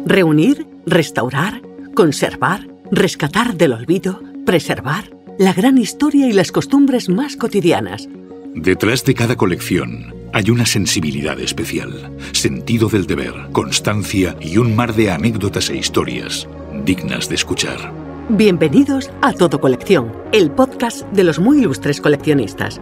Reunir, restaurar, conservar, rescatar del olvido, preservar la gran historia y las costumbres más cotidianas. Detrás de cada colección hay una sensibilidad especial, sentido del deber, constancia y un mar de anécdotas e historias dignas de escuchar. Bienvenidos a Todo Colección, el podcast de los muy ilustres coleccionistas.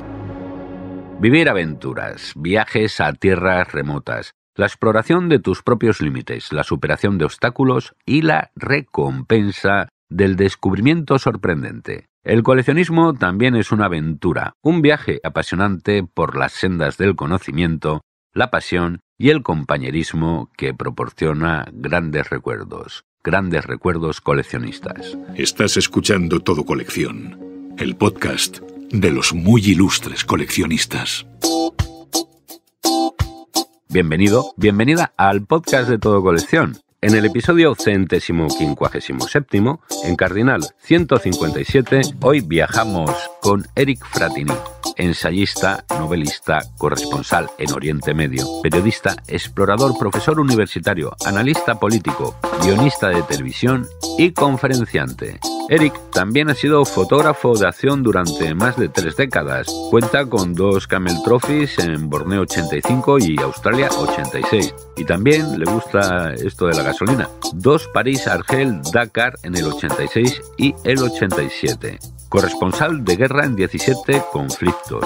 Vivir aventuras, viajes a tierras remotas, la exploración de tus propios límites, la superación de obstáculos y la recompensa del descubrimiento sorprendente. El coleccionismo también es una aventura, un viaje apasionante por las sendas del conocimiento, la pasión y el compañerismo que proporciona grandes recuerdos coleccionistas. Estás escuchando Todo Colección, el podcast de los muy ilustres coleccionistas. Bienvenido, bienvenida al podcast de Todo Colección. En el episodio 157, en Cardinal 157, hoy viajamos con Eric Fratini, ensayista, novelista, corresponsal en Oriente Medio, periodista, explorador, profesor universitario, analista político, guionista de televisión y conferenciante. Eric también ha sido fotógrafo de acción durante más de 3 décadas. Cuenta con 2 Camel Trophies en Borneo 85 y Australia 86. Y también le gusta esto de la gasolina. 2 París-Argel-Dakar en el 86 y el 87. Corresponsal de guerra en 17 conflictos.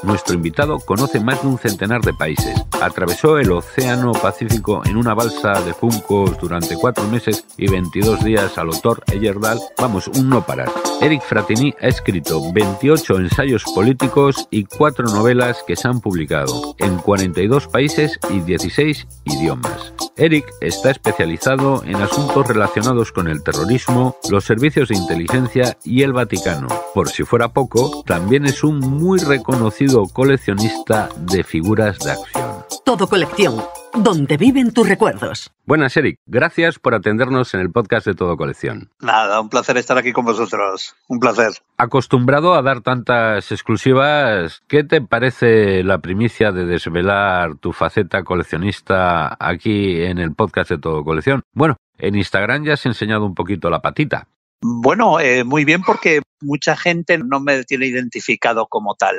Nuestro invitado conoce más de un centenar de países. Atravesó el Océano Pacífico en una balsa de juncos durante 4 meses y 22 días al autor Heyerdahl. Vamos, un no parar. Eric Fratini ha escrito 28 ensayos políticos y 4 novelas que se han publicado en 42 países y 16 idiomas. Eric está especializado en asuntos relacionados con el terrorismo, los servicios de inteligencia y el Vaticano. Por si fuera poco, también es un muy reconocido coleccionista de figuras de acción. Todo Colección, donde viven tus recuerdos. Buenas, Eric. Gracias por atendernos en el podcast de Todo Colección. Nada, un placer estar aquí con vosotros. Un placer. Acostumbrado a dar tantas exclusivas, ¿qué te parece la primicia de desvelar tu faceta coleccionista aquí en el podcast de Todo Colección? Bueno, en Instagram ya has enseñado un poquito la patita. Bueno, muy bien, porque mucha gente no me tiene identificado como tal.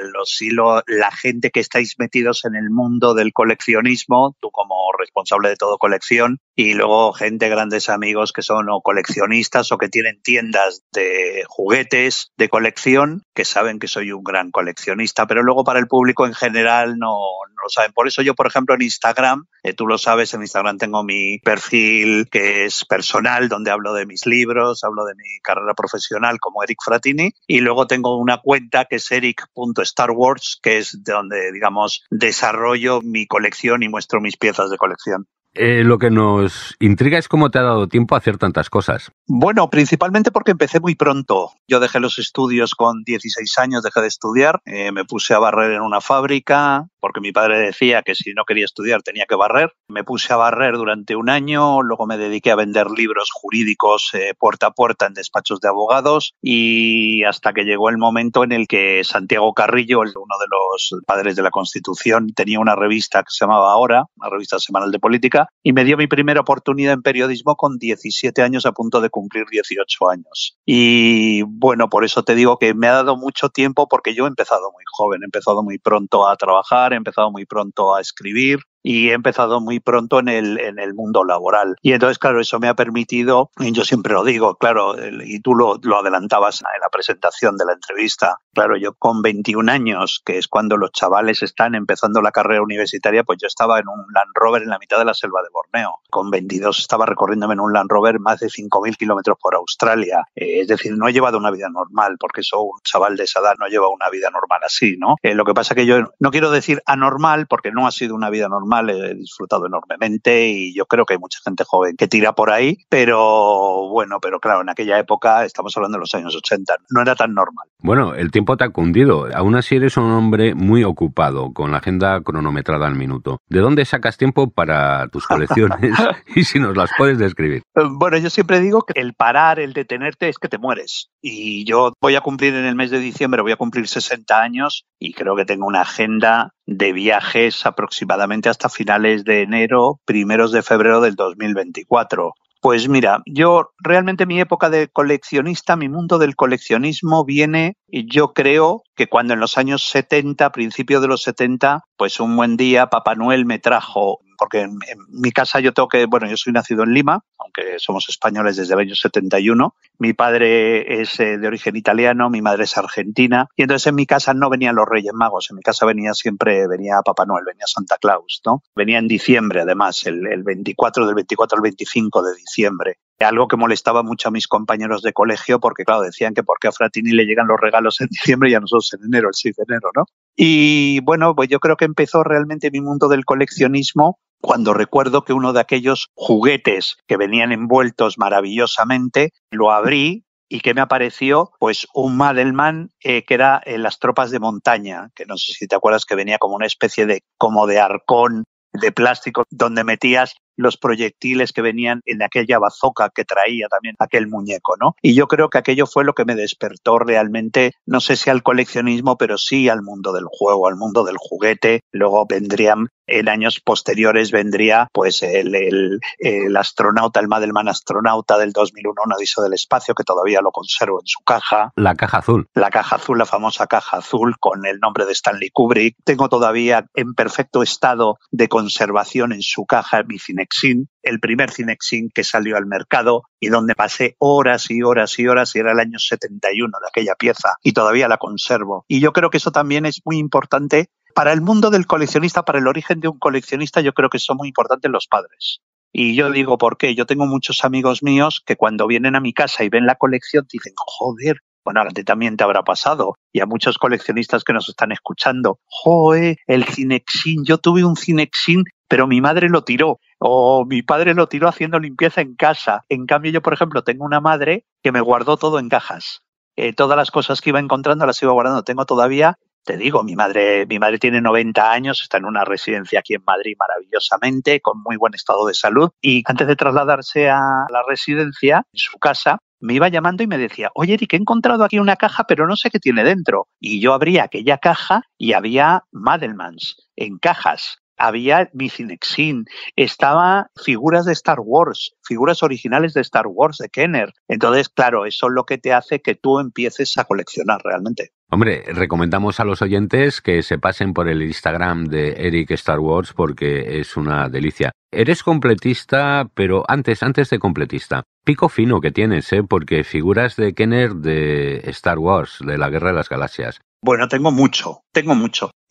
La gente que estáis metidos en el mundo del coleccionismo, tú como responsable de Todo Colección, y luego grandes amigos que son o coleccionistas o que tienen tiendas de juguetes de colección, que saben que soy un gran coleccionista, pero luego para el público en general no lo saben. Por eso yo, por ejemplo, en Instagram, tú lo sabes, en Instagram tengo mi perfil que es personal, donde hablo de mis libros, hablo de mi carrera profesional como Eric Fratini, y luego tengo una cuenta que es eric.starwars, que es donde, digamos, desarrollo mi colección y muestro mis piezas de colección. Lo que nos intriga es cómo te ha dado tiempo a hacer tantas cosas. Bueno, principalmente porque empecé muy pronto. Yo dejé los estudios con 16 años, dejé de estudiar, me puse a barrer en una fábrica, porque mi padre decía que si no quería estudiar tenía que barrer. Me puse a barrer durante un año, luego me dediqué a vender libros jurídicos puerta a puerta en despachos de abogados, y hasta que llegó el momento en el que Santiago Carrillo, uno de los padres de la Constitución, tenía una revista que se llamaba Ahora, una revista semanal de política, y me dio mi primera oportunidad en periodismo con 17 años, a punto de cumplir 18 años. Y bueno, por eso te digo que me ha dado mucho tiempo, porque yo he empezado muy joven, he empezado muy pronto a trabajar, he empezado muy pronto a escribir, y he empezado muy pronto en el mundo laboral. Y entonces, claro, eso me ha permitido, y yo siempre lo digo, claro, y tú lo adelantabas en la presentación de la entrevista, claro, yo con 21 años, que es cuando los chavales están empezando la carrera universitaria, pues yo estaba en un Land Rover en la mitad de la selva de Borneo. Con 22 estaba recorriéndome en un Land Rover más de 5.000 kilómetros por Australia. Es decir, no he llevado una vida normal, porque eso un chaval de esa edad no lleva una vida normal así, ¿no? Lo que pasa es que yo no quiero decir anormal, porque no ha sido una vida normal, he disfrutado enormemente, y yo creo que hay mucha gente joven que tira por ahí, pero bueno, pero claro, en aquella época, estamos hablando de los años 80, no era tan normal. Bueno, el tiempo tiempo te ha cundido. Aún así eres un hombre muy ocupado, con la agenda cronometrada al minuto. ¿De dónde sacas tiempo para tus colecciones? Y si nos las puedes describir. Bueno, yo siempre digo que el parar, el detenerte, es que te mueres. Y yo voy a cumplir en el mes de diciembre, voy a cumplir 60 años y creo que tengo una agenda de viajes aproximadamente hasta finales de enero, primeros de febrero del 2024. Pues mira, yo realmente mi época de coleccionista, mi mundo del coleccionismo viene, yo creo que cuando en los años 70, principios de los 70, pues un buen día Papá Noel me trajo, porque en mi casa yo yo soy nacido en Lima, aunque somos españoles desde el año 71. Mi padre es de origen italiano, mi madre es argentina, y entonces en mi casa no venían los Reyes Magos, en mi casa venía Papá Noel, venía Santa Claus, ¿no? Venía en diciembre, además, el 24 al 25 de diciembre. Algo que molestaba mucho a mis compañeros de colegio porque, claro, decían que por qué a Fratini le llegan los regalos en diciembre y a nosotros en enero, el 6 de enero, ¿no? Y bueno, pues yo creo que empezó realmente mi mundo del coleccionismo cuando recuerdo que uno de aquellos juguetes que venían envueltos maravillosamente, lo abrí y que me apareció pues un Madelman que era Las tropas de montaña, que no sé si te acuerdas que venía como una especie de arcón de plástico donde metías los proyectiles que venían en aquella bazooka que traía también aquel muñeco, ¿no? Y yo creo que aquello fue lo que me despertó realmente, no sé si al coleccionismo, pero sí al mundo del juego, al mundo del juguete. Luego vendrían, en años posteriores, vendría pues el astronauta, el Madelman astronauta del 2001, un Odisea del espacio, que todavía lo conservo en su caja. La caja azul. La caja azul, la famosa caja azul con el nombre de Stanley Kubrick. Tengo todavía en perfecto estado de conservación en su caja mi Cinexin, el primer Cinexin que salió al mercado y donde pasé horas y horas y horas, y era el año 71 de aquella pieza, y todavía la conservo. Y yo creo que eso también es muy importante para el mundo del coleccionista, para el origen de un coleccionista. Yo creo que son muy importantes los padres. Y yo digo, ¿por qué? Yo tengo muchos amigos míos que cuando vienen a mi casa y ven la colección dicen, joder, bueno, a ti también te habrá pasado, y a muchos coleccionistas que nos están escuchando, joder, el Cinexin, yo tuve un Cinexin, pero mi madre lo tiró, o mi padre lo tiró haciendo limpieza en casa. En cambio, yo, por ejemplo, tengo una madre que me guardó todo en cajas. Todas las cosas que iba encontrando las iba guardando. Tengo todavía, te digo, mi madre tiene 90 años, está en una residencia aquí en Madrid maravillosamente, con muy buen estado de salud, y antes de trasladarse a la residencia, en su casa, me iba llamando y me decía, oye, Eric, he encontrado aquí una caja, pero no sé qué tiene dentro. Y yo abría aquella caja y había Madelmans en cajas. Había mi Cinexin, estaba figuras de Star Wars, figuras originales de Star Wars, de Kenner. Entonces, claro, eso es lo que te hace que tú empieces a coleccionar realmente. Hombre, recomendamos a los oyentes que se pasen por el Instagram de Eric Star Wars porque es una delicia. Eres completista, pero antes de completista. Pico fino que tienes, porque figuras de Kenner de Star Wars, de la Guerra de las Galaxias. Bueno, tengo mucho.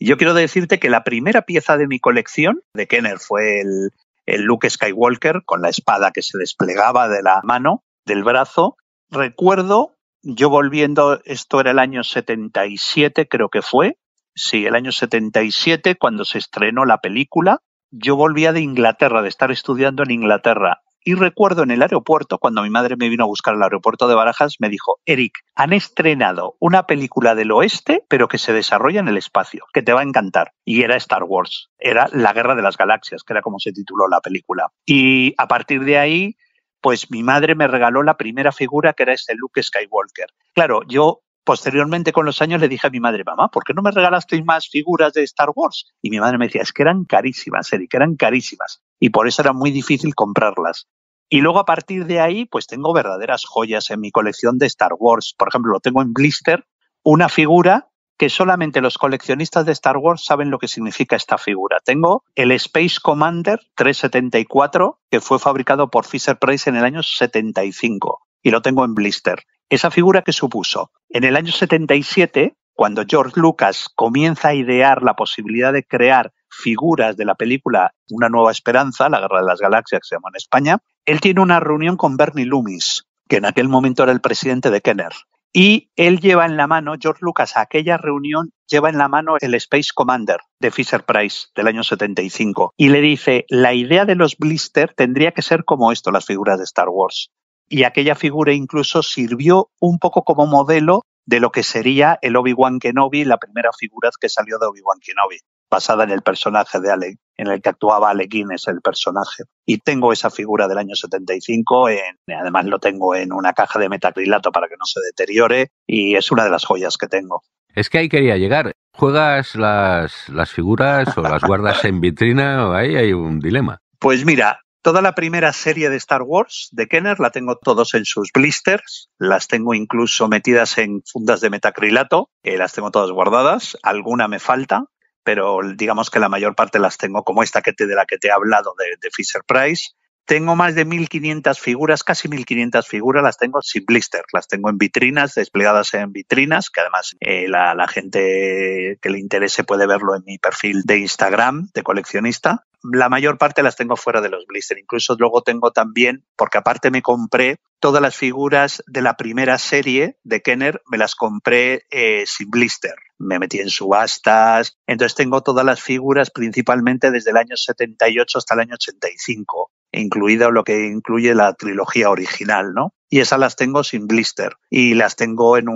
Yo quiero decirte que la primera pieza de mi colección de Kenner fue el Luke Skywalker con la espada que se desplegaba de la mano, del brazo. Recuerdo, yo volviendo, esto era el año 77, creo que fue. Sí, el año 77, cuando se estrenó la película. Yo volvía de Inglaterra, de estar estudiando en Inglaterra. Y recuerdo en el aeropuerto, cuando mi madre me vino a buscar al aeropuerto de Barajas, me dijo, Eric, han estrenado una película del oeste, pero que se desarrolla en el espacio, que te va a encantar. Y era Star Wars, era La Guerra de las Galaxias, que era como se tituló la película. Y a partir de ahí, pues mi madre me regaló la primera figura, que era este Luke Skywalker. Claro, yo posteriormente con los años le dije a mi madre, mamá, ¿por qué no me regalasteis más figuras de Star Wars? Y mi madre me decía, es que eran carísimas, Eric, eran carísimas. Y por eso era muy difícil comprarlas. Y luego a partir de ahí, pues tengo verdaderas joyas en mi colección de Star Wars. Por ejemplo, lo tengo en blister, una figura que solamente los coleccionistas de Star Wars saben lo que significa esta figura. Tengo el Space Commander 374, que fue fabricado por Fisher-Price en el año 75, y lo tengo en blister. Esa figura que supuso, en el año 77, cuando George Lucas comienza a idear la posibilidad de crear figuras de la película Una Nueva Esperanza, La Guerra de las Galaxias, que se llama en España, él tiene una reunión con Bernie Loomis, que en aquel momento era el presidente de Kenner. Y él lleva en la mano, George Lucas, a aquella reunión, lleva en la mano el Space Commander de Fisher-Price del año 75. Y le dice, la idea de los blister tendría que ser como esto, las figuras de Star Wars. Y aquella figura incluso sirvió un poco como modelo de lo que sería el Obi-Wan Kenobi, la primera figura que salió de Obi-Wan Kenobi, basada en el personaje de Alec, en el que actuaba Alec Guinness, el personaje. Y tengo esa figura del año 75, además lo tengo en una caja de metacrilato para que no se deteriore, y es una de las joyas que tengo. Es que ahí quería llegar. ¿Juegas las figuras o las guardas en vitrina? Ahí hay un dilema. Pues mira, toda la primera serie de Star Wars de Kenner la tengo todos en sus blisters, las tengo incluso metidas en fundas de metacrilato, las tengo todas guardadas, alguna me falta, pero digamos que la mayor parte las tengo como esta de la que te he hablado de Fisher-Price. Tengo más de 1.500 figuras, casi 1.500 figuras, las tengo sin blister, las tengo en vitrinas, desplegadas en vitrinas, que además la gente que le interese puede verlo en mi perfil de Instagram de coleccionista. La mayor parte las tengo fuera de los blister, incluso luego tengo también, porque aparte me compré todas las figuras de la primera serie de Kenner, me las compré sin blister. Me metí en subastas, entonces tengo todas las figuras principalmente desde el año 78 hasta el año 85, incluido lo que incluye la trilogía original, ¿no? Y esas las tengo sin blister y las tengo en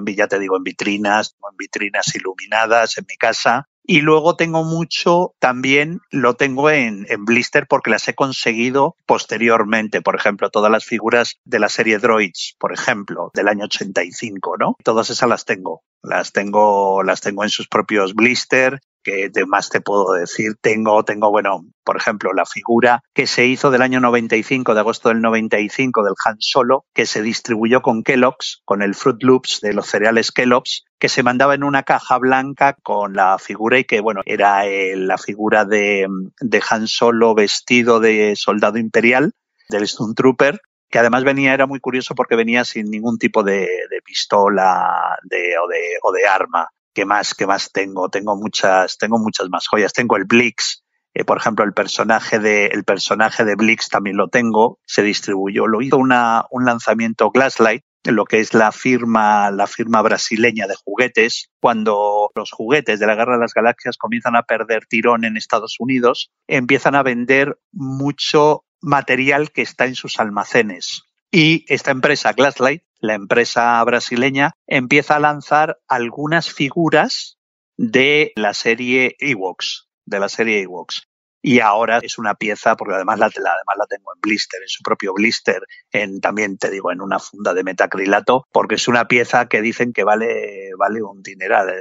vitrinas iluminadas en mi casa. Y luego tengo mucho, también lo tengo en blister porque las he conseguido posteriormente. Por ejemplo, todas las figuras de la serie Droids, por ejemplo, del año 85, ¿no? Todas esas las tengo. Las tengo en sus propios blister. ¿Qué más te puedo decir? Tengo, por ejemplo, la figura que se hizo del año 95, de agosto del 95, del Han Solo, que se distribuyó con Kellogg's, con el Fruit Loops de los cereales Kellogg's, que se mandaba en una caja blanca con la figura y que, era la figura de Han Solo vestido de soldado imperial, del Stormtrooper, que además era muy curioso porque venía sin ningún tipo de pistola o de arma. ¿Qué más tengo? Tengo muchas más joyas. Tengo el Blix, por ejemplo, el personaje de Blix también lo tengo. Se distribuyó, lo hizo un lanzamiento Glasslight, lo que es la firma brasileña de juguetes. Cuando los juguetes de la Guerra de las Galaxias comienzan a perder tirón en Estados Unidos, empiezan a vender mucho material que está en sus almacenes. Y esta empresa, Glasslight, la empresa brasileña, empieza a lanzar algunas figuras de la serie Ewoks. Y ahora es una pieza, porque además la tengo en blister, en su propio blister, también te digo, en una funda de metacrilato, porque es una pieza que dicen que vale un dineral.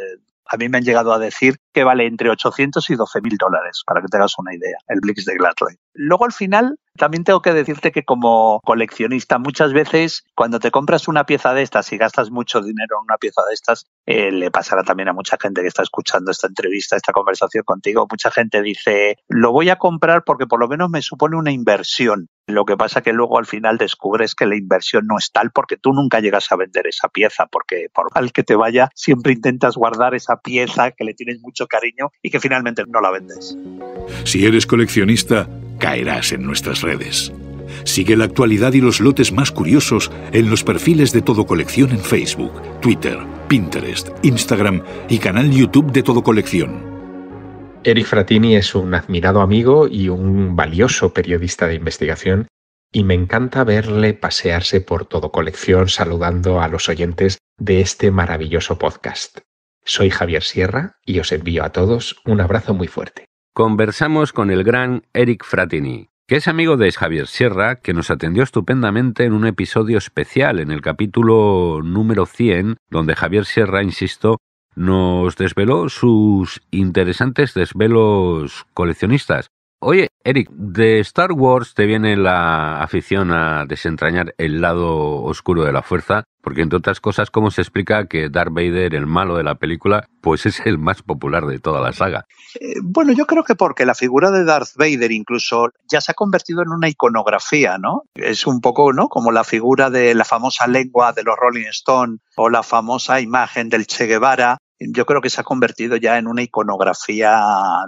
A mí me han llegado a decir que vale entre 800 y $12.000, para que te hagas una idea, el Blix de Glasslight. Luego, al final, también tengo que decirte que como coleccionista, muchas veces, cuando te compras una pieza de estas y gastas mucho dinero en una pieza de estas, le pasará también a mucha gente que está escuchando esta entrevista, esta conversación contigo. Mucha gente dice, lo voy a comprar porque por lo menos me supone una inversión. Lo que pasa que luego al final descubres que la inversión no es tal porque tú nunca llegas a vender esa pieza, porque por mal que te vaya, siempre intentas guardar esa pieza que le tienes mucho cariño y que finalmente no la vendes. Si eres coleccionista, caerás en nuestras redes. Sigue la actualidad y los lotes más curiosos en los perfiles de Todo Colección en Facebook, Twitter, Pinterest, Instagram y canal YouTube de Todo Colección. Eric Frattini es un admirado amigo y un valioso periodista de investigación y me encanta verle pasearse por Todo Colección saludando a los oyentes de este maravilloso podcast. Soy Javier Sierra y os envío a todos un abrazo muy fuerte. Conversamos con el gran Eric Frattini, que es amigo de Javier Sierra, que nos atendió estupendamente en un episodio especial, en el capítulo número 100, donde Javier Sierra, insisto, nos desveló sus interesantes desvelos coleccionistas. Oye, Eric, de Star Wars te viene la afición a desentrañar el lado oscuro de la fuerza, porque entre otras cosas, ¿cómo se explica que Darth Vader, el malo de la película, pues es el más popular de toda la saga? Bueno, yo creo que porque la figura de Darth Vader incluso ya se ha convertido en una iconografía, ¿no? Es un poco, ¿no?, como la figura de la famosa lengua de los Rolling Stones o la famosa imagen del Che Guevara. yo creo que se ha convertido ya en una iconografía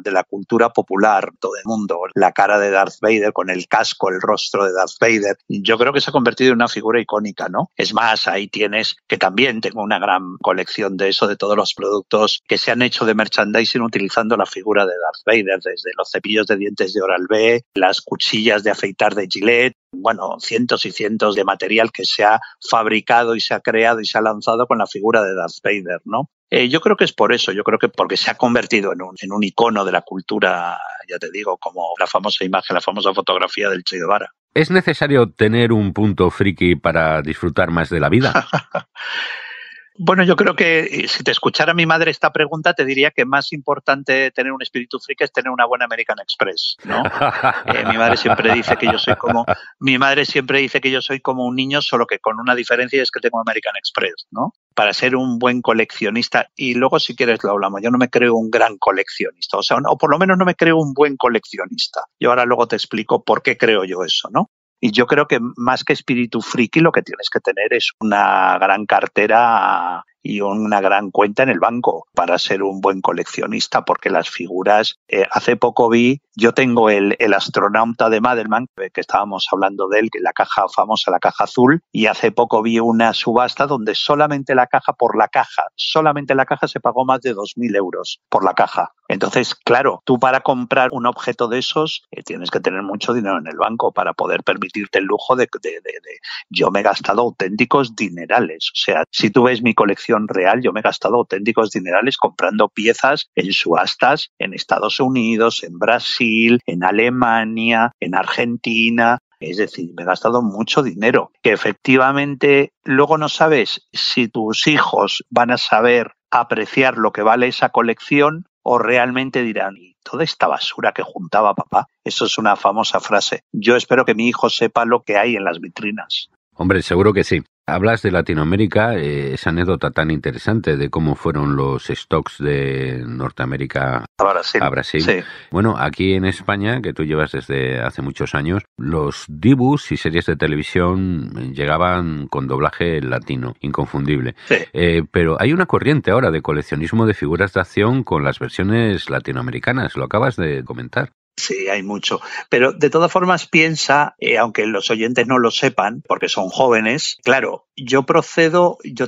de la cultura popular, todo el mundo. La cara de Darth Vader con el casco, el rostro de Darth Vader. Yo creo que se ha convertido en una figura icónica, ¿no? Es más, ahí tienes, que también tengo una gran colección de eso, de todos los productos que se han hecho de merchandising utilizando la figura de Darth Vader, desde los cepillos de dientes de Oral-B, las cuchillas de afeitar de Gillette, bueno, cientos y cientos de material que se ha fabricado y se ha creado y se ha lanzado con la figura de Darth Vader, ¿no? Yo creo que es por eso, yo creo que porque se ha convertido en un icono de la cultura, ya te digo, como la famosa imagen, la famosa fotografía del Che Guevara. ¿Es necesario tener un punto friki para disfrutar más de la vida? Bueno, yo creo que si te escuchara mi madre esta pregunta, te diría que más importante tener un espíritu friki es tener una buena American Express, ¿no? Mi madre siempre dice que yo soy como un niño, solo que con una diferencia, es que tengo American Express, ¿no? Para ser un buen coleccionista, y luego si quieres lo hablamos, yo no me creo un gran coleccionista, o por lo menos no me creo un buen coleccionista. Yo ahora luego te explico por qué creo yo eso, ¿no? Y yo creo que más que espíritu friki, lo que tienes que tener es una gran cartera y una gran cuenta en el banco para ser un buen coleccionista, porque las figuras, hace poco yo tengo el astronauta de Madelman, que estábamos hablando de él, que la caja famosa, la caja azul, y hace poco vi una subasta donde solamente la caja se pagó más de 2.000 euros por la caja. Entonces, claro, tú para comprar un objeto de esos tienes que tener mucho dinero en el banco para poder permitirte el lujo de yo me he gastado auténticos dinerales. O sea, si tú ves mi colección real, yo me he gastado auténticos dinerales comprando piezas en subastas en Estados Unidos, en Brasil, en Alemania, en Argentina. Es decir, me he gastado mucho dinero, que efectivamente luego no sabes si tus hijos van a saber apreciar lo que vale esa colección o realmente dirán, ¿y toda esta basura que juntaba papá? Eso es una famosa frase. Yo espero que mi hijo sepa lo que hay en las vitrinas. Hombre, seguro que sí. Hablas de Latinoamérica, esa anécdota tan interesante de cómo fueron los stocks de Norteamérica a Brasil. Sí. Bueno, aquí en España, que tú llevas desde hace muchos años, los dibus y series de televisión llegaban con doblaje latino, inconfundible. Sí. Pero hay una corriente ahora de coleccionismo de figuras de acción con las versiones latinoamericanas, lo acabas de comentar. Sí, hay mucho. Pero de todas formas piensa, aunque los oyentes no lo sepan, porque son jóvenes, claro, yo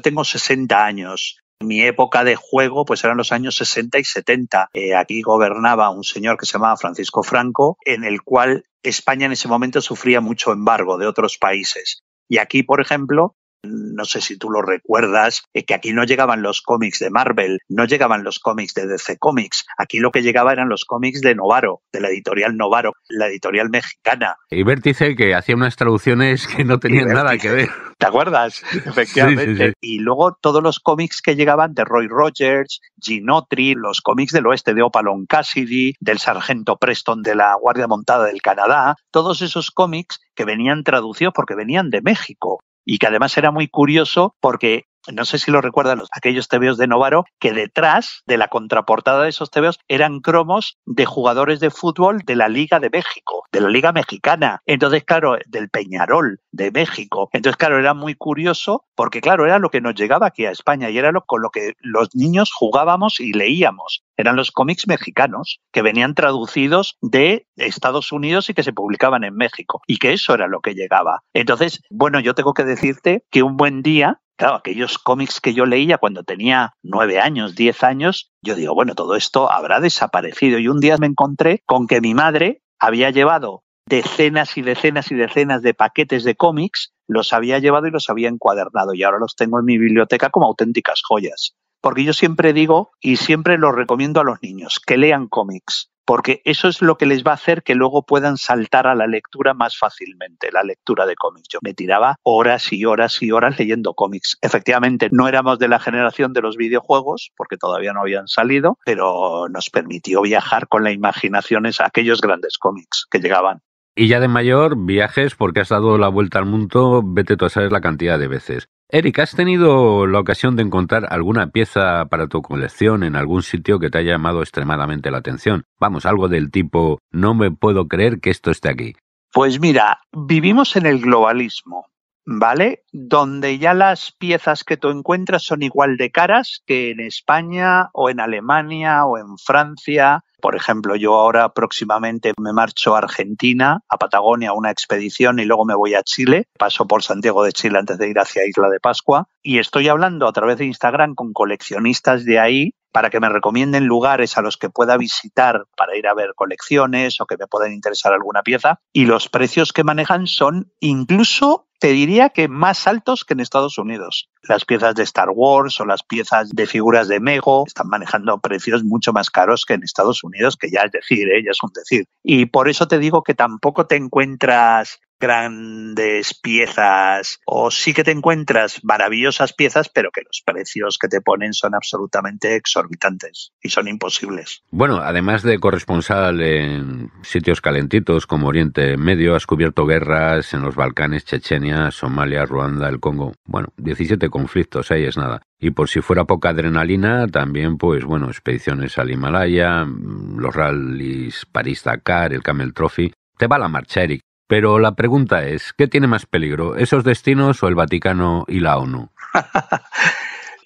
tengo 60 años. Mi época de juego pues eran los años 60 y 70. Aquí gobernaba un señor que se llamaba Francisco Franco, en el cual España en ese momento sufría mucho embargo de otros países. Y aquí, por ejemplo, no sé si tú lo recuerdas, que aquí no llegaban los cómics de Marvel, no llegaban los cómics de DC Comics. Aquí lo que llegaba eran los cómics de Novaro, de la editorial Novaro, la editorial mexicana. Y Vértice, que hacía unas traducciones que no tenían nada que ver. ¿Te acuerdas? Efectivamente. Sí. Y luego todos los cómics que llegaban de Roy Rogers, Gene Autry, los cómics del oeste de Opalon Cassidy, del sargento Preston de la Guardia Montada del Canadá, todos esos cómics que venían traducidos porque venían de México. Y que además era muy curioso porque, no sé si lo recuerdan aquellos tebeos de Novaro, que detrás de la contraportada de esos tebeos eran cromos de jugadores de fútbol de la Liga de México, de la Liga Mexicana. Entonces, claro, del Peñarol de México. Entonces, claro, era muy curioso porque, claro, era lo que nos llegaba aquí a España y era con lo que los niños jugábamos y leíamos. Eran los cómics mexicanos que venían traducidos de Estados Unidos y que se publicaban en México. Y que eso era lo que llegaba. Entonces, bueno, yo tengo que decirte que un buen día, claro, aquellos cómics que yo leía cuando tenía 9 años, 10 años, yo digo, bueno, todo esto habrá desaparecido. Y un día me encontré con que mi madre había llevado decenas y decenas y decenas de paquetes de cómics, los había llevado y los había encuadernado. Y ahora los tengo en mi biblioteca como auténticas joyas. Porque yo siempre digo, y siempre lo recomiendo a los niños, que lean cómics. Porque eso es lo que les va a hacer que luego puedan saltar a la lectura más fácilmente, la lectura de cómics. Yo me tiraba horas y horas y horas leyendo cómics. Efectivamente, no éramos de la generación de los videojuegos, porque todavía no habían salido, pero nos permitió viajar con la imaginación a aquellos grandes cómics que llegaban. Y ya de mayor, viajes porque has dado la vuelta al mundo, vete tú a saber la cantidad de veces. Eric, ¿has tenido la ocasión de encontrar alguna pieza para tu colección en algún sitio que te haya llamado extremadamente la atención? Vamos, algo del tipo, no me puedo creer que esto esté aquí. Pues mira, vivimos en el globalismo. ¿vale? Donde ya las piezas que tú encuentras son igual de caras que en España o en Alemania o en Francia. Por ejemplo, yo ahora próximamente me marcho a Argentina, a Patagonia, a una expedición y luego me voy a Chile. Paso por Santiago de Chile antes de ir hacia Isla de Pascua. Y estoy hablando a través de Instagram con coleccionistas de ahí para que me recomienden lugares a los que pueda visitar para ir a ver colecciones o que me puedan interesar alguna pieza. Y los precios que manejan son incluso, te diría que más altos que en Estados Unidos. Las piezas de Star Wars o las piezas de figuras de Mego están manejando precios mucho más caros que en Estados Unidos, que ya es decir, ya es un decir. Y por eso te digo que tampoco te encuentras grandes piezas, o sí que te encuentras maravillosas piezas, pero que los precios que te ponen son absolutamente exorbitantes y son imposibles. Bueno, además de corresponsal en sitios calentitos como Oriente Medio, has cubierto guerras en los Balcanes, Chechenia, Somalia, Ruanda, el Congo. Bueno, 17 conflictos, ahí es nada. Y por si fuera poca adrenalina, también, pues bueno, expediciones al Himalaya, los rallies París-Dakar, el Camel Trophy. Te va la marcha, Eric. Pero la pregunta es, ¿qué tiene más peligro, esos destinos o el Vaticano y la ONU?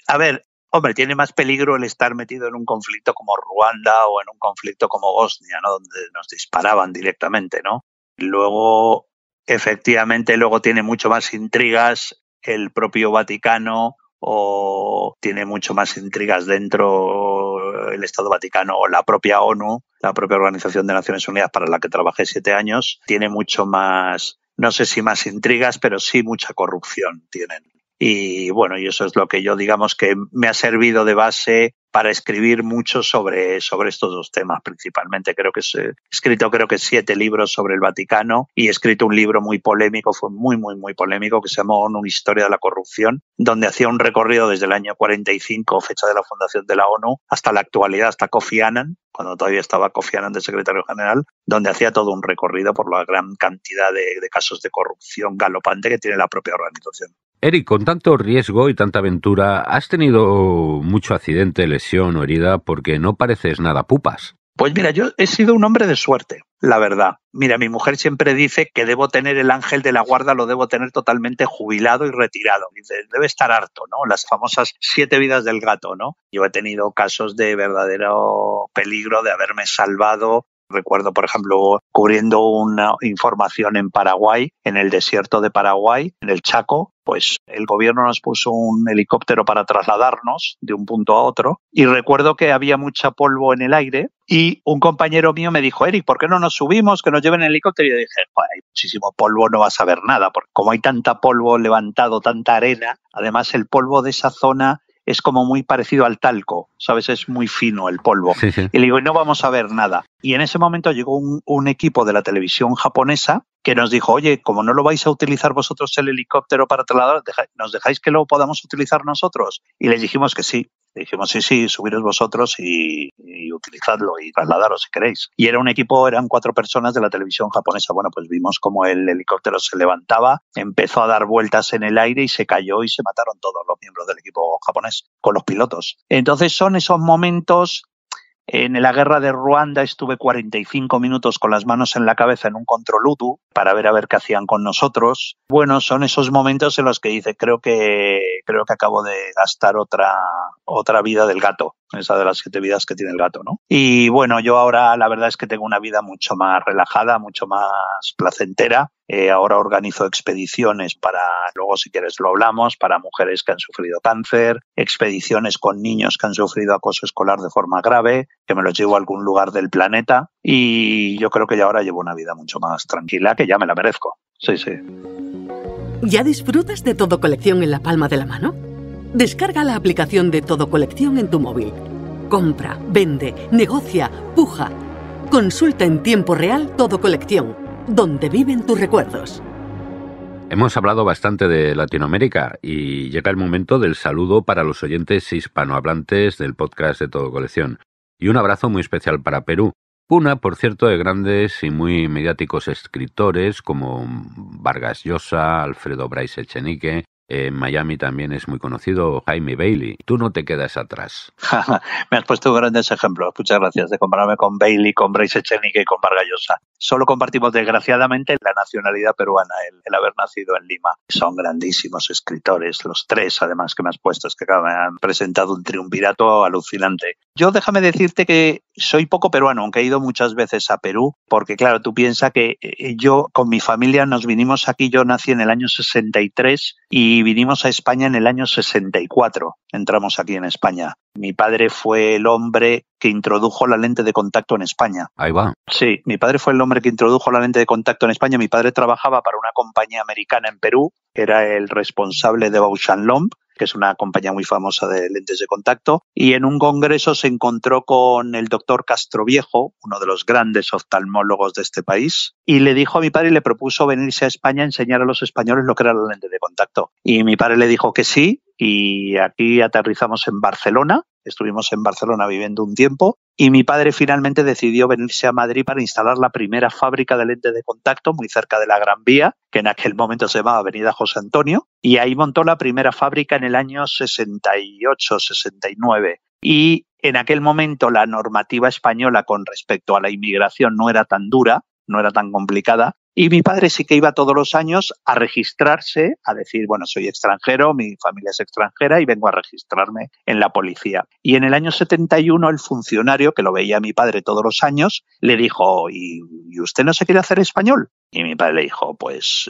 A ver, hombre, tiene más peligro el estar metido en un conflicto como Ruanda o en un conflicto como Bosnia, ¿no? Donde nos disparaban directamente, ¿no? Luego, efectivamente, tiene mucho más intrigas el propio Vaticano, o tiene mucho más intrigas dentro el Estado Vaticano o la propia ONU, la propia Organización de Naciones Unidas para la que trabajé 7 años, tiene mucho más, no sé si más intrigas, pero sí mucha corrupción tienen. Y bueno, y eso es lo que yo, digamos, que me ha servido de base para escribir mucho sobre estos dos temas principalmente. He escrito 7 libros sobre el Vaticano y he escrito un libro muy polémico, fue muy polémico, que se llamó ONU, Historia de la Corrupción, donde hacía un recorrido desde el año 45, fecha de la fundación de la ONU, hasta la actualidad, hasta Kofi Annan, cuando todavía estaba Kofi Annan de secretario general, donde hacía todo un recorrido por la gran cantidad de casos de corrupción galopante que tiene la propia organización. Eric, con tanto riesgo y tanta aventura, ¿has tenido mucho accidente, lesión o herida? Porque no pareces nada pupas. Pues mira, yo he sido un hombre de suerte, la verdad. Mira, mi mujer siempre dice que debo tener el ángel de la guarda, lo debo tener totalmente jubilado y retirado. Dice, debe estar harto, ¿no? Las famosas 7 vidas del gato, ¿no? Yo he tenido casos de verdadero peligro de haberme salvado. Recuerdo, por ejemplo, cubriendo una información en Paraguay, en el desierto de Paraguay, en el Chaco, pues el gobierno nos puso un helicóptero para trasladarnos de un punto a otro y recuerdo que había mucha polvo en el aire y un compañero mío me dijo, Eric, ¿por qué no nos subimos, que nos lleven en el helicóptero? Y yo dije, hay muchísimo polvo, no vas a ver nada, porque como hay tanta polvo levantado, tanta arena, además el polvo de esa zona es como muy parecido al talco, ¿sabes? Es muy fino el polvo. Sí, sí. Y le digo, no vamos a ver nada. Y en ese momento llegó un equipo de la televisión japonesa que nos dijo, oye, como no lo vais a utilizar vosotros el helicóptero para trasladar, ¿nos dejáis que lo podamos utilizar nosotros? Y les dijimos que sí. Le dijimos, sí, subiros vosotros y utilizadlo y trasladaros si queréis. Y eran 4 personas de la televisión japonesa. Bueno, pues vimos como el helicóptero se levantaba, empezó a dar vueltas en el aire y se cayó y se mataron todos los miembros del equipo japonés con los pilotos. Entonces son esos momentos. En la guerra de Ruanda estuve 45 minutos con las manos en la cabeza en un control UDU para ver qué hacían con nosotros. Bueno, son esos momentos en los que dice, creo que acabo de gastar otra vida del gato, esa de las 7 vidas que tiene el gato, ¿no? Y bueno, yo ahora la verdad es que tengo una vida mucho más relajada, mucho más placentera. Ahora organizo expediciones luego si quieres lo hablamos, para mujeres que han sufrido cáncer, expediciones con niños que han sufrido acoso escolar de forma grave, que me los llevo a algún lugar del planeta y yo creo que ya ahora llevo una vida mucho más tranquila, que ya me la merezco. Sí. ¿Ya disfrutas de Todo Colección en la palma de la mano? Descarga la aplicación de Todo Colección en tu móvil. Compra, vende, negocia, puja. Consulta en tiempo real Todo Colección, donde viven tus recuerdos. Hemos hablado bastante de Latinoamérica y llega el momento del saludo para los oyentes hispanohablantes del podcast de Todo Colección. Y un abrazo muy especial para Perú. Una, por cierto, de grandes y muy mediáticos escritores como Vargas Llosa, Alfredo Bryce Echenique, En Miami también es muy conocido Jaime Bailey. Tú no te quedas atrás. Me has puesto grandes ejemplos. Muchas gracias de compararme con Bailey, con Bryce Echenique y con Vargas Llosa. Solo compartimos, desgraciadamente, la nacionalidad peruana, el haber nacido en Lima. Son grandísimos escritores, los tres, además, que me has puesto. Es que me han presentado un triunvirato alucinante. Yo déjame decirte que soy poco peruano, aunque he ido muchas veces a Perú, porque claro, tú piensas que yo con mi familia nos vinimos aquí, yo nací en el año 63 y vinimos a España en el año 64. Entramos aquí en España. Mi padre fue el hombre que introdujo la lente de contacto en España. Ahí va. Sí, mi padre fue el hombre que introdujo la lente de contacto en España. Mi padre trabajaba para una compañía americana en Perú, era el responsable de Bausch + Lomb, que es una compañía muy famosa de lentes de contacto, y en un congreso se encontró con el doctor Castroviejo, uno de los grandes oftalmólogos de este país, y le dijo a mi padre y le propuso venirse a España a enseñar a los españoles lo que era la lente de contacto. Y mi padre le dijo que sí, y aquí aterrizamos en Barcelona. Estuvimos en Barcelona viviendo un tiempo y mi padre finalmente decidió venirse a Madrid para instalar la primera fábrica de lentes de contacto muy cerca de la Gran Vía, que en aquel momento se llamaba Avenida José Antonio, y ahí montó la primera fábrica en el año 68, 69. Y en aquel momento la normativa española con respecto a la inmigración no era tan dura, no era tan complicada. Y mi padre sí que iba todos los años a registrarse, a decir, bueno, soy extranjero, mi familia es extranjera y vengo a registrarme en la policía. Y en el año 71 el funcionario, que lo veía a mi padre todos los años, le dijo, ¿y usted no se quiere hacer español? Y mi padre le dijo, pues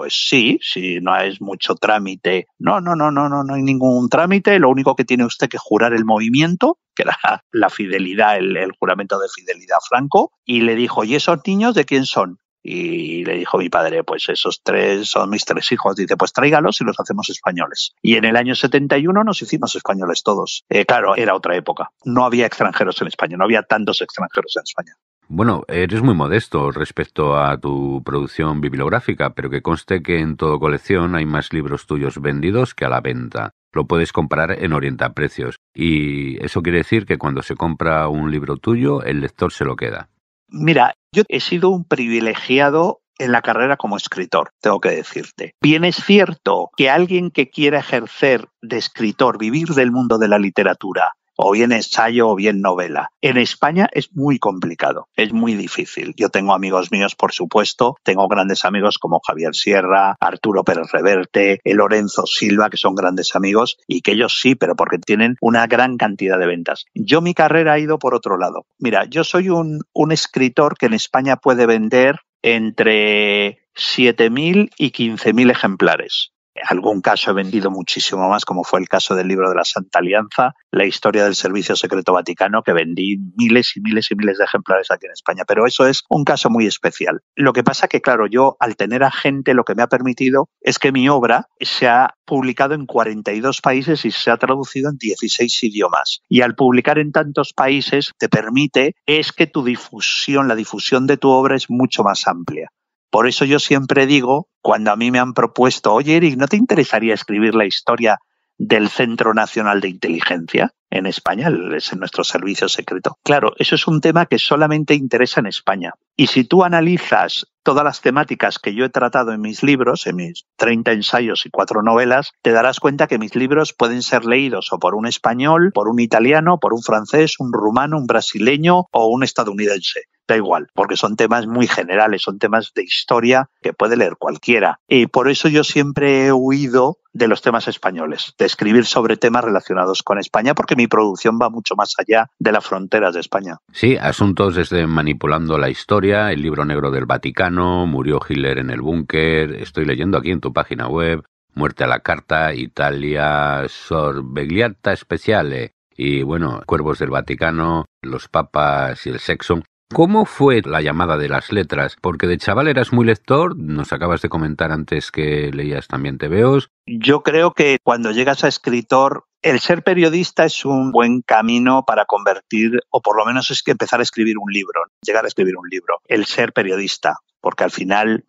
sí, no es mucho trámite. No hay ningún trámite, lo único que tiene usted que jurar el movimiento, que era la fidelidad, el juramento de fidelidad franco, y le dijo, ¿y esos niños de quién son? Y le dijo mi padre, pues esos tres son mis tres hijos. Dice, pues tráigalos y los hacemos españoles. Y en el año 71 nos hicimos españoles todos. Claro, era otra época. No había extranjeros en España, no había tantos extranjeros en España. Bueno, eres muy modesto respecto a tu producción bibliográfica, pero que conste que en Todo Colección hay más libros tuyos vendidos que a la venta. Lo puedes comprar en Orientaprecios. Y eso quiere decir que cuando se compra un libro tuyo, el lector se lo queda. Mira, yo he sido un privilegiado en la carrera como escritor, tengo que decirte. Bien es cierto que alguien que quiera ejercer de escritor, vivir del mundo de la literatura, o bien ensayo o bien novela, en España es muy complicado, es muy difícil. Yo tengo amigos míos, por supuesto, tengo grandes amigos como Javier Sierra, Arturo Pérez Reverte, Lorenzo Silva, que son grandes amigos, y que ellos sí, pero porque tienen una gran cantidad de ventas. Yo mi carrera ha ido por otro lado. Mira, yo soy un escritor que en España puede vender entre 7.000 y 15.000 ejemplares. En algún caso he vendido muchísimo más, como fue el caso del libro de la Santa Alianza, la historia del Servicio Secreto Vaticano, que vendí miles y miles y miles de ejemplares aquí en España. Pero eso es un caso muy especial. Lo que pasa que, claro, yo al tener a gente, lo que me ha permitido es que mi obra se ha publicado en 42 países y se ha traducido en 16 idiomas. Y al publicar en tantos países te permite es que tu difusión, la difusión de tu obra es mucho más amplia. Por eso yo siempre digo, cuando a mí me han propuesto, oye, Eric, ¿no te interesaría escribir la historia del Centro Nacional de Inteligencia en España? Es en nuestro servicio secreto. Claro, eso es un tema que solamente interesa en España. Y si tú analizas todas las temáticas que yo he tratado en mis libros, en mis 30 ensayos y 4 novelas, te darás cuenta que mis libros pueden ser leídos o por un español, por un italiano, por un francés, un rumano, un brasileño o un estadounidense. Da igual, porque son temas muy generales, son temas de historia que puede leer cualquiera. Y por eso yo siempre he huido de los temas españoles, de escribir sobre temas relacionados con España, porque mi producción va mucho más allá de las fronteras de España. Sí, asuntos desde Manipulando la Historia, El libro negro del Vaticano, Murió Hitler en el búnker, estoy leyendo aquí en tu página web, Muerte a la carta, Italia sorvegliata speciale, y bueno, Cuervos del Vaticano, Los papas y el sexo. ¿Cómo fue la llamada de las letras? Porque de chaval eras muy lector, nos acabas de comentar antes que leías también tebeos. Yo creo que cuando llegas a escritor, el ser periodista es un buen camino para convertir, o por lo menos es que empezar a escribir un libro, llegar a escribir un libro, el ser periodista. Porque al final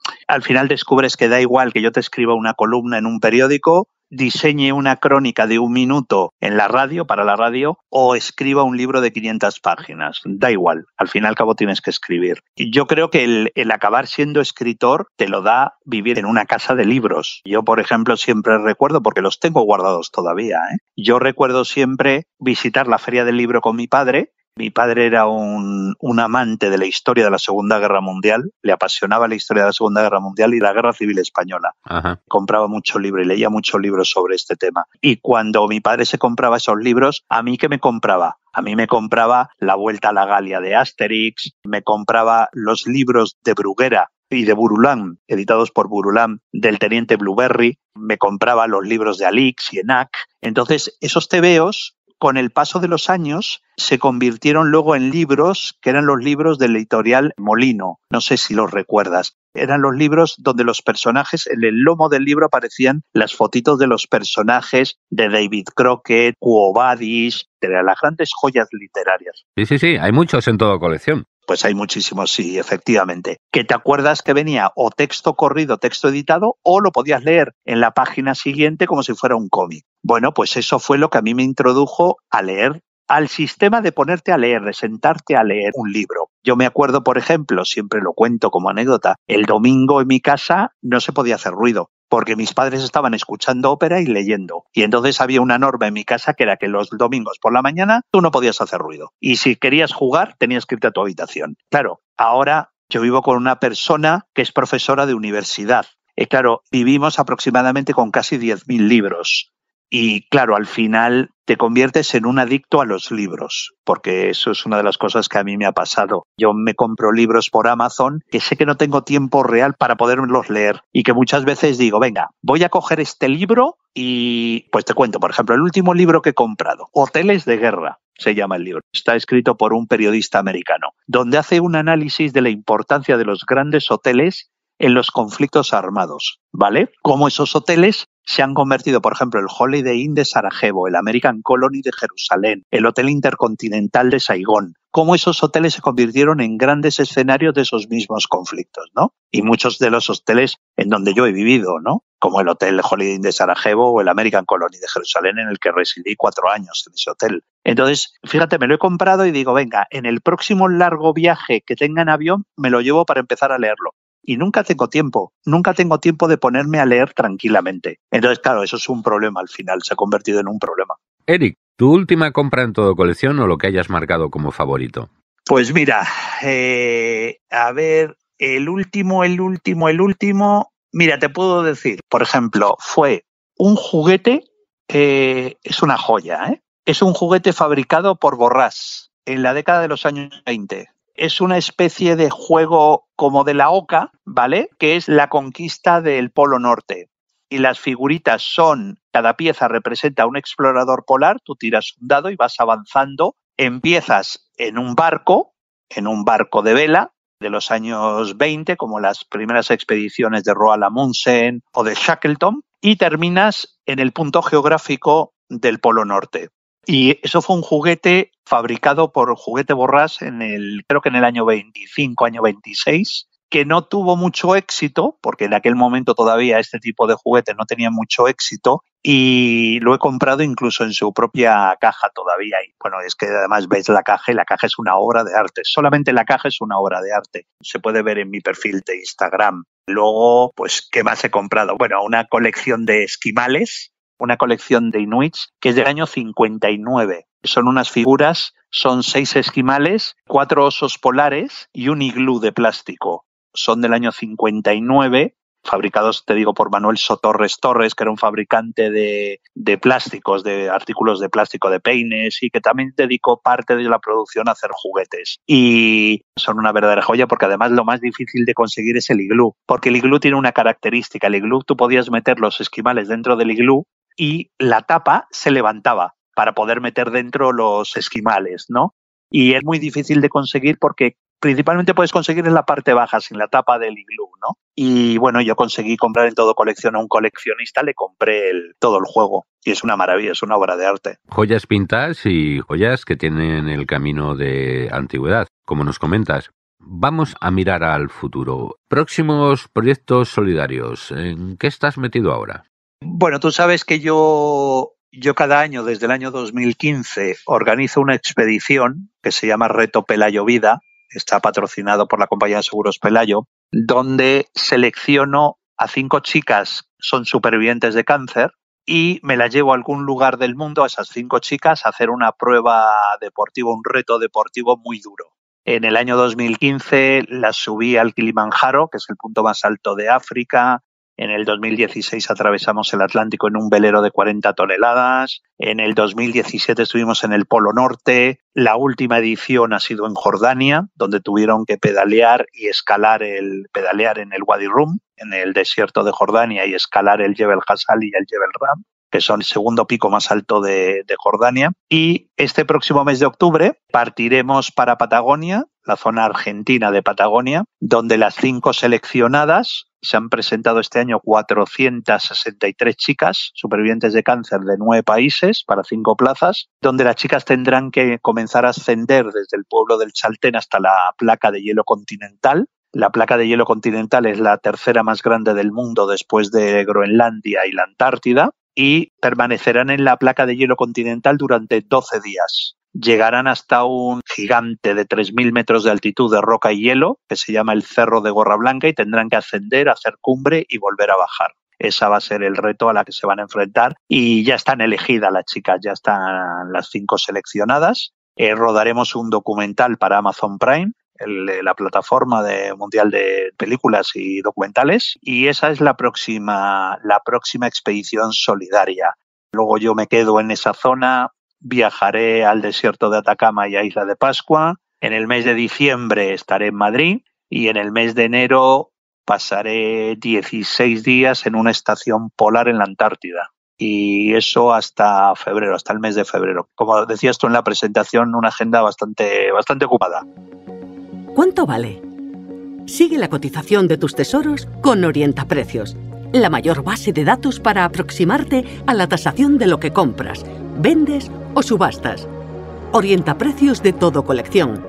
descubres que da igual que yo te escriba una columna en un periódico, diseñe una crónica de 1 minuto en la radio, para la radio, o escriba un libro de 500 páginas. Da igual, al fin y al cabo tienes que escribir. Y yo creo que el acabar siendo escritor te lo da vivir en una casa de libros. Yo, por ejemplo, siempre recuerdo, porque los tengo guardados todavía, yo recuerdo siempre visitar la Feria del Libro con mi padre. Mi padre era un amante de la historia de la Segunda Guerra Mundial, le apasionaba la historia de la Segunda Guerra Mundial y la Guerra Civil Española. Ajá. Compraba mucho libro y leía muchos libros sobre este tema. Y cuando mi padre se compraba esos libros, ¿a mí qué me compraba? A mí me compraba La Vuelta a la Galia de Asterix, me compraba los libros de Bruguera y de Burulán, editados por Burulán, del Teniente Blueberry, me compraba los libros de Alix y Enac. Entonces, esos tebeos, con el paso de los años, se convirtieron luego en libros que eran los libros del editorial Molino. No sé si los recuerdas. Eran los libros donde los personajes, en el lomo del libro aparecían las fotitos de los personajes de David Crockett, Quo Vadis, de las grandes joyas literarias. Sí, hay muchos en Todo Colección. Pues hay muchísimos, sí, efectivamente. Que te acuerdas que venía o texto corrido, texto editado, o lo podías leer en la página siguiente como si fuera un cómic. Bueno, pues eso fue lo que a mí me introdujo a leer, al sistema de ponerte a leer, de sentarte a leer un libro. Yo me acuerdo, por ejemplo, siempre lo cuento como anécdota, el domingo en mi casa no se podía hacer ruido, porque mis padres estaban escuchando ópera y leyendo. Y entonces había una norma en mi casa que era que los domingos por la mañana tú no podías hacer ruido. Y si querías jugar, tenías que irte a tu habitación. Claro, ahora yo vivo con una persona que es profesora de universidad. Y claro, vivimos aproximadamente con casi 10.000 libros. Y claro, al final te conviertes en un adicto a los libros, porque eso es una de las cosas que a mí me ha pasado. Yo me compro libros por Amazon que sé que no tengo tiempo real para poderlos leer y que muchas veces digo, venga, voy a coger este libro y pues te cuento, por ejemplo, el último libro que he comprado, Hoteles de Guerra. Se llama el libro. Está escrito por un periodista americano, donde hace un análisis de la importancia de los grandes hoteles en los conflictos armados, ¿vale? Cómo esos hoteles se han convertido, por ejemplo, el Holiday Inn de Sarajevo, el American Colony de Jerusalén, el Hotel Intercontinental de Saigón, cómo esos hoteles se convirtieron en grandes escenarios de esos mismos conflictos, ¿no? Y muchos de los hoteles en donde yo he vivido, ¿no? Como el Hotel Holiday Inn de Sarajevo o el American Colony de Jerusalén, en el que residí 4 años en ese hotel. Entonces, fíjate, me lo he comprado y digo, venga, en el próximo largo viaje que tenga en avión, me lo llevo para empezar a leerlo. Y nunca tengo tiempo de ponerme a leer tranquilamente. Entonces, claro, eso es un problema al final, se ha convertido en un problema. Eric, ¿tu última compra en Todo Colección o lo que hayas marcado como favorito? Pues mira, a ver, el último, mira, te puedo decir, por ejemplo, fue un juguete, es una joya, es un juguete fabricado por Borrás en la década de los años 20. Es una especie de juego como de la oca, ¿vale? Que es la conquista del Polo Norte. Y las figuritas son, cada pieza representa a un explorador polar, tú tiras un dado y vas avanzando. Empiezas en un barco de vela de los años 20, como las primeras expediciones de Roald Amundsen o de Shackleton, y terminas en el punto geográfico del Polo Norte. Y eso fue un juguete fabricado por Juguete Borrás creo que en el año 25, año 26, que no tuvo mucho éxito, porque en aquel momento todavía este tipo de juguetes no tenía mucho éxito, y lo he comprado incluso en su propia caja todavía. Y bueno, es que además ves la caja y la caja es una obra de arte. Solamente la caja es una obra de arte. Se puede ver en mi perfil de Instagram. Luego, pues, ¿qué más he comprado? Bueno, una colección de esquimales, una colección de inuits que es del año 59. Son unas figuras, son 6 esquimales, 4 osos polares y un iglú de plástico. Son del año 59, fabricados, te digo, por Manuel Sotorres Torres, que era un fabricante de plásticos, de artículos de plástico, de peines, y que también dedicó parte de la producción a hacer juguetes. Y son una verdadera joya porque además lo más difícil de conseguir es el iglú, porque el iglú tiene una característica. El iglú, tú podías meter los esquimales dentro del iglú y la tapa se levantaba para poder meter dentro los esquimales, ¿no? Y es muy difícil de conseguir porque principalmente puedes conseguir en la parte baja, sin la tapa del iglú, ¿no? Y bueno, yo conseguí comprar en Todo Colección a un coleccionista, le compré todo el juego. Y es una maravilla, es una obra de arte. Joyas vintage y joyas que tienen el camino de antigüedad, como nos comentas. Vamos a mirar al futuro. Próximos proyectos solidarios. ¿En qué estás metido ahora? Bueno, tú sabes que yo cada año, desde el año 2015, organizo una expedición que se llama Reto Pelayo Vida, está patrocinado por la compañía de seguros Pelayo, donde selecciono a 5 chicas, son supervivientes de cáncer, y me las llevo a algún lugar del mundo, a esas 5 chicas, a hacer una prueba deportiva, un reto deportivo muy duro. En el año 2015 las subí al Kilimanjaro, que es el punto más alto de África. En el 2016 atravesamos el Atlántico en un velero de 40 toneladas. En el 2017 estuvimos en el Polo Norte. La última edición ha sido en Jordania, donde tuvieron que pedalear en el Wadi Rum, en el desierto de Jordania, y escalar el Jebel Hassal y el Jebel Ram, que son el segundo pico más alto de Jordania. Y este próximo mes de octubre partiremos para Patagonia, la zona argentina de Patagonia, donde las 5 seleccionadas, se han presentado este año 463 chicas supervivientes de cáncer de 9 países para 5 plazas, donde las chicas tendrán que comenzar a ascender desde el pueblo del Chaltén hasta la placa de hielo continental. La placa de hielo continental es la tercera más grande del mundo después de Groenlandia y la Antártida, y permanecerán en la placa de hielo continental durante 12 días. Llegarán hasta un gigante de 3.000 metros de altitud de roca y hielo, que se llama el Cerro de Gorra Blanca, y tendrán que ascender, hacer cumbre y volver a bajar. Esa va a ser el reto a la que se van a enfrentar, y ya están elegidas las chicas, ya están las 5 seleccionadas. Rodaremos un documental para Amazon Prime, la plataforma mundial de películas y documentales, y esa es la próxima expedición solidaria. Luego yo me quedo en esa zona, viajaré al desierto de Atacama y a Isla de Pascua. En el mes de diciembre estaré en Madrid y en el mes de enero pasaré 16 días en una estación polar en la Antártida. Y eso hasta febrero, hasta el mes de febrero. Como decías tú en la presentación, una agenda bastante ocupada. ¿Cuánto vale? Sigue la cotización de tus tesoros con Orientaprecios, la mayor base de datos para aproximarte a la tasación de lo que compras, vendes o subastas. Orientaprecios de Todo Colección.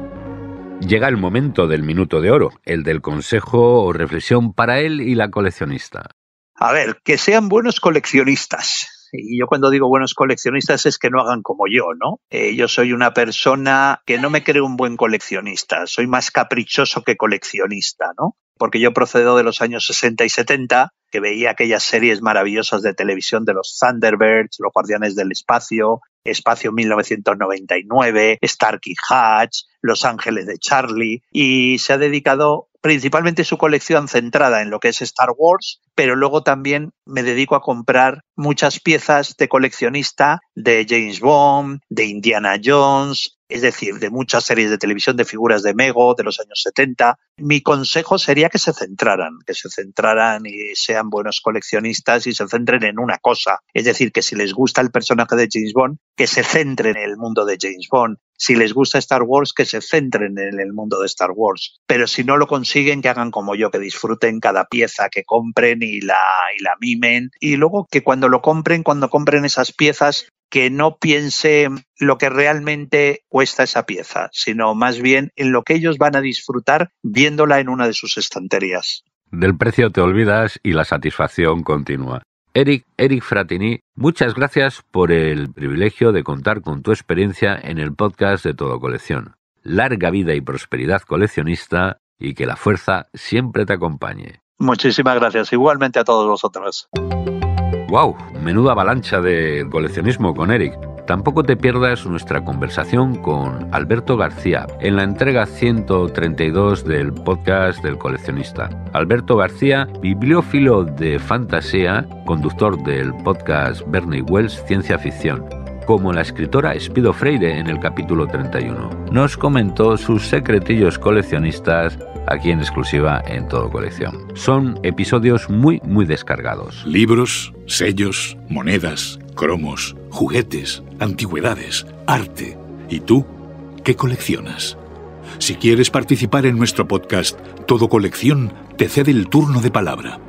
Llega el momento del minuto de oro, el del consejo o reflexión para él y la coleccionista. A ver, que sean buenos coleccionistas. Y yo cuando digo buenos coleccionistas es que no hagan como yo, ¿no? Yo soy una persona que no me creo un buen coleccionista, soy más caprichoso que coleccionista, ¿no? Porque yo procedo de los años 60 y 70, que veía aquellas series maravillosas de televisión de los Thunderbirds, los Guardianes del Espacio, Espacio 1999, Stark y Hutch, Los Ángeles de Charlie, y se ha dedicado principalmente su colección centrada en lo que es Star Wars, pero luego también me dedico a comprar muchas piezas de coleccionista de James Bond, de Indiana Jones, es decir, de muchas series de televisión, de figuras de Mego de los años 70. Mi consejo sería que se centraran y sean buenos coleccionistas y se centren en una cosa. Es decir, que si les gusta el personaje de James Bond, que se centren en el mundo de James Bond. Si les gusta Star Wars, que se centren en el mundo de Star Wars. Pero si no lo consiguen, que hagan como yo, que disfruten cada pieza que compren y la mimen. Y luego que cuando compren esas piezas, que no piensen lo que realmente cuesta esa pieza, sino más bien en lo que ellos van a disfrutar viéndola en una de sus estanterías. Del precio te olvidas y la satisfacción continúa. Eric Fratini, muchas gracias por el privilegio de contar con tu experiencia en el podcast de Todo Colección. Larga vida y prosperidad coleccionista y que la fuerza siempre te acompañe. Muchísimas gracias, igualmente a todos vosotros. ¡Wow! Menuda avalancha de coleccionismo con Eric. Tampoco te pierdas nuestra conversación con Alberto García en la entrega 132 del podcast del coleccionista. Alberto García, bibliófilo de fantasía, conductor del podcast Bernie Wells Ciencia Ficción, como la escritora Espido Freire en el capítulo 31. Nos comentó sus secretillos coleccionistas aquí en exclusiva en Todo Colección. Son episodios muy descargados. Libros, sellos, monedas, cromos, juguetes, antigüedades, arte. ¿Y tú? ¿Qué coleccionas? Si quieres participar en nuestro podcast, Todo Colección te cede el turno de palabra.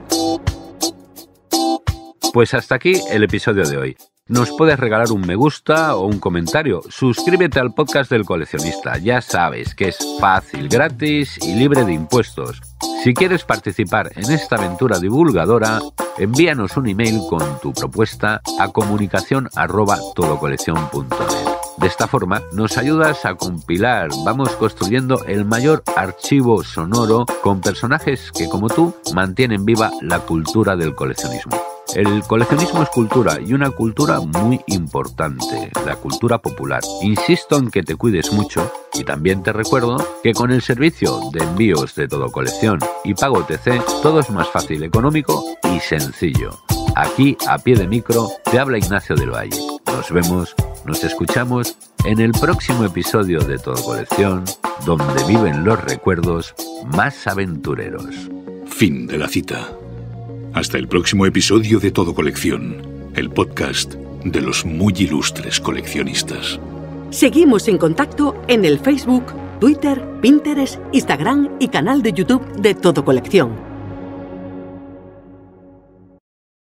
Pues hasta aquí el episodio de hoy. Nos puedes regalar un me gusta o un comentario. Suscríbete al podcast del coleccionista. Ya sabes que es fácil, gratis y libre de impuestos. Si quieres participar en esta aventura divulgadora, envíanos un email con tu propuesta a comunicación@todocolección.net. De esta forma nos ayudas a compilar, vamos construyendo el mayor archivo sonoro con personajes que, como tú, mantienen viva la cultura del coleccionismo. El coleccionismo es cultura, y una cultura muy importante, la cultura popular. Insisto en que te cuides mucho y también te recuerdo que con el servicio de envíos de Todo Colección y Pago TC todo es más fácil, económico y sencillo. Aquí, a pie de micro, te habla Ignacio del Valle. Nos vemos, nos escuchamos en el próximo episodio de Todo Colección, donde viven los recuerdos más aventureros. Fin de la cita. Hasta el próximo episodio de Todo Colección, el podcast de los muy ilustres coleccionistas. Seguimos en contacto en el Facebook, Twitter, Pinterest, Instagram y canal de YouTube de Todo Colección.